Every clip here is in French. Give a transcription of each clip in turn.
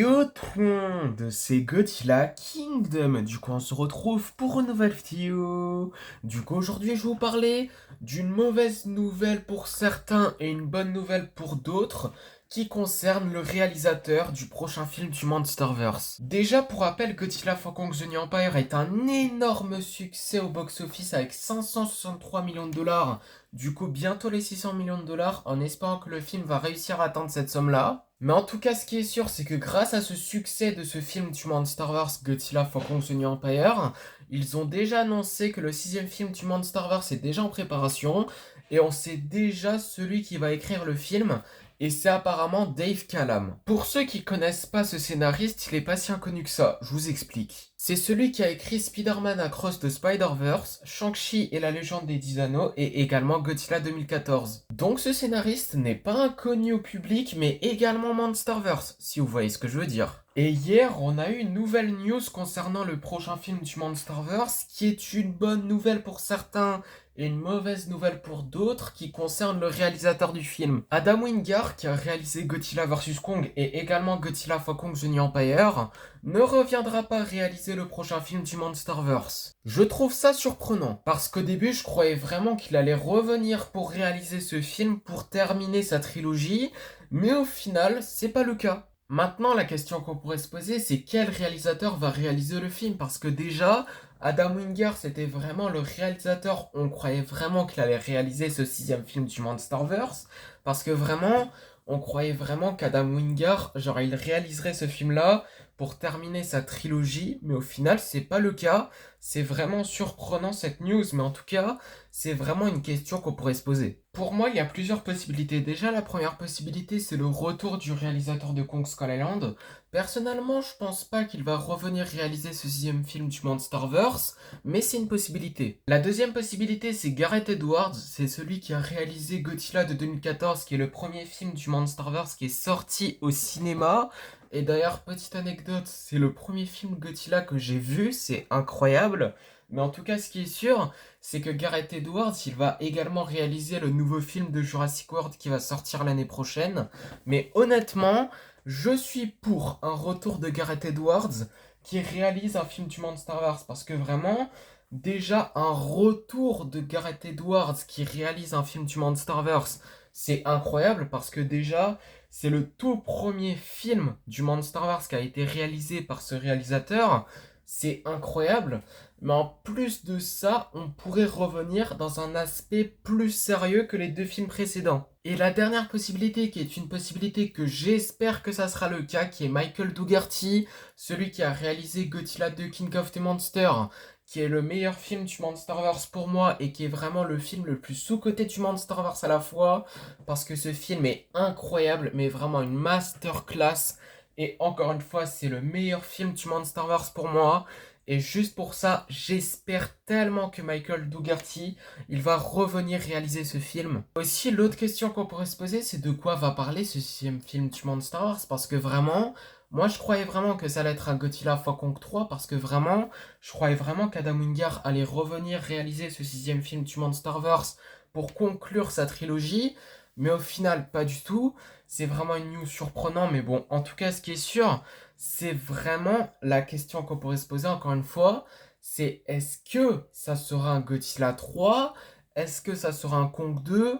Yo tout le monde, c'est Godzilla Kingdom. Du coup, on se retrouve pour une nouvelle vidéo. Du coup, aujourd'hui, je vais vous parler d'une mauvaise nouvelle pour certains et une bonne nouvelle pour d'autres qui concerne le réalisateur du prochain film du Monsterverse. Déjà, pour rappel, Godzilla X Kong The New Empire est un énorme succès au box-office avec 563 millions de dollars. Du coup, bientôt les 600 millions de dollars en espérant que le film va réussir à atteindre cette somme-là. Mais en tout cas, ce qui est sûr, c'est que grâce à ce succès de ce film du Monsterverse Godzilla X Kong The New Empire, ils ont déjà annoncé que le sixième film du Monsterverse est déjà en préparation et on sait déjà celui qui va écrire le film. Et c'est apparemment Dave Callum. Pour ceux qui connaissent pas ce scénariste, il est pas si inconnu que ça, je vous explique. C'est celui qui a écrit Spider-Man Across the Spider-Verse, Shang-Chi et la légende des 10 anneaux et également Godzilla 2014. Donc ce scénariste n'est pas inconnu au public mais également Monsterverse, si vous voyez ce que je veux dire. Et hier, on a eu une nouvelle news concernant le prochain film du Monsterverse qui est une bonne nouvelle pour certains et une mauvaise nouvelle pour d'autres qui concerne le réalisateur du film. Adam Wingard, qui a réalisé Godzilla vs Kong et également Godzilla X Kong The New Empire, ne reviendra pas réaliser le prochain film du Monsterverse. Je trouve ça surprenant, parce qu'au début je croyais vraiment qu'il allait revenir pour réaliser ce film pour terminer sa trilogie, mais au final c'est pas le cas. Maintenant, la question qu'on pourrait se poser, c'est quel réalisateur va réaliser le film? Parce que déjà, Adam Wingard, c'était vraiment le réalisateur. On croyait vraiment qu'il allait réaliser ce sixième film du Monsterverse. Parce que vraiment, on croyait vraiment qu'Adam Wingard, genre, il réaliserait ce film-là pour terminer sa trilogie. Mais au final, c'est pas le cas. C'est vraiment surprenant cette news. Mais en tout cas, c'est vraiment une question qu'on pourrait se poser. Pour moi, il y a plusieurs possibilités. Déjà, la première possibilité, c'est le retour du réalisateur de Kong Skull Island. Personnellement, je pense pas qu'il va revenir réaliser ce sixième film du Monsterverse, mais c'est une possibilité. La deuxième possibilité, c'est Gareth Edwards, c'est celui qui a réalisé Godzilla de 2014, qui est le premier film du Monsterverse qui est sorti au cinéma. Et d'ailleurs, petite anecdote, c'est le premier film Godzilla que j'ai vu, c'est incroyable. Mais en tout cas, ce qui est sûr, c'est que Gareth Edwards, il va également réaliser le nouveau film de Jurassic World qui va sortir l'année prochaine. Mais honnêtement, je suis pour un retour de Gareth Edwards qui réalise un film du Monsterverse parce que vraiment, déjà un retour de Gareth Edwards qui réalise un film du Monsterverse, c'est incroyable parce que déjà, c'est le tout premier film du Monsterverse qui a été réalisé par ce réalisateur. C'est incroyable. Mais en plus de ça, on pourrait revenir dans un aspect plus sérieux que les deux films précédents. Et la dernière possibilité, qui est une possibilité que j'espère que ça sera le cas, qui est Michael Dougherty, celui qui a réalisé Godzilla 2 King of the Monsters, qui est le meilleur film du Monsterverse pour moi et qui est vraiment le film le plus sous-coté du Monsterverse à la fois, parce que ce film est incroyable, mais vraiment une masterclass. Et encore une fois, c'est le meilleur film du Monsterverse pour moi. Et juste pour ça, j'espère tellement que Michael Dougherty, il va revenir réaliser ce film. Aussi, l'autre question qu'on pourrait se poser, c'est de quoi va parler ce sixième film du Monsterverse, parce que vraiment, moi je croyais vraiment que ça allait être un Godzilla x Kong 3, parce que vraiment, je croyais vraiment qu'Adam Wingard allait revenir réaliser ce sixième film du Monsterverse pour conclure sa trilogie, mais au final, pas du tout. C'est vraiment une news surprenante, mais bon, en tout cas, ce qui est sûr, c'est vraiment la question qu'on pourrait se poser encore une fois, c'est est-ce que ça sera un Godzilla 3? Est-ce que ça sera un Kong 2?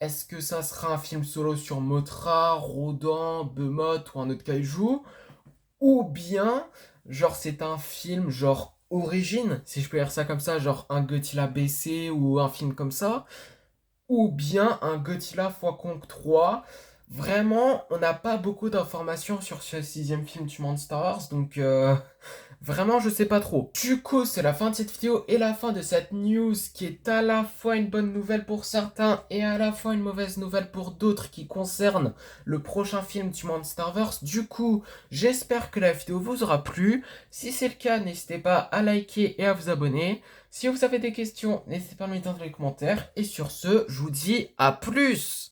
Est-ce que ça sera un film solo sur Mothra, Rodan, Behemoth ou un autre kaiju? Ou bien, genre c'est un film genre origine, si je peux dire ça comme ça, genre un Godzilla BC ou un film comme ça, ou bien un Godzilla x Kong 3. Vraiment, on n'a pas beaucoup d'informations sur ce sixième film du Monster Wars, donc vraiment je sais pas trop. Du coup, c'est la fin de cette vidéo et la fin de cette news qui est à la fois une bonne nouvelle pour certains et à la fois une mauvaise nouvelle pour d'autres qui concerne le prochain film du Monsterverse. Du coup, j'espère que la vidéo vous aura plu. Si c'est le cas, n'hésitez pas à liker et à vous abonner. Si vous avez des questions, n'hésitez pas à me les dire dans les commentaires. Et sur ce, je vous dis à plus!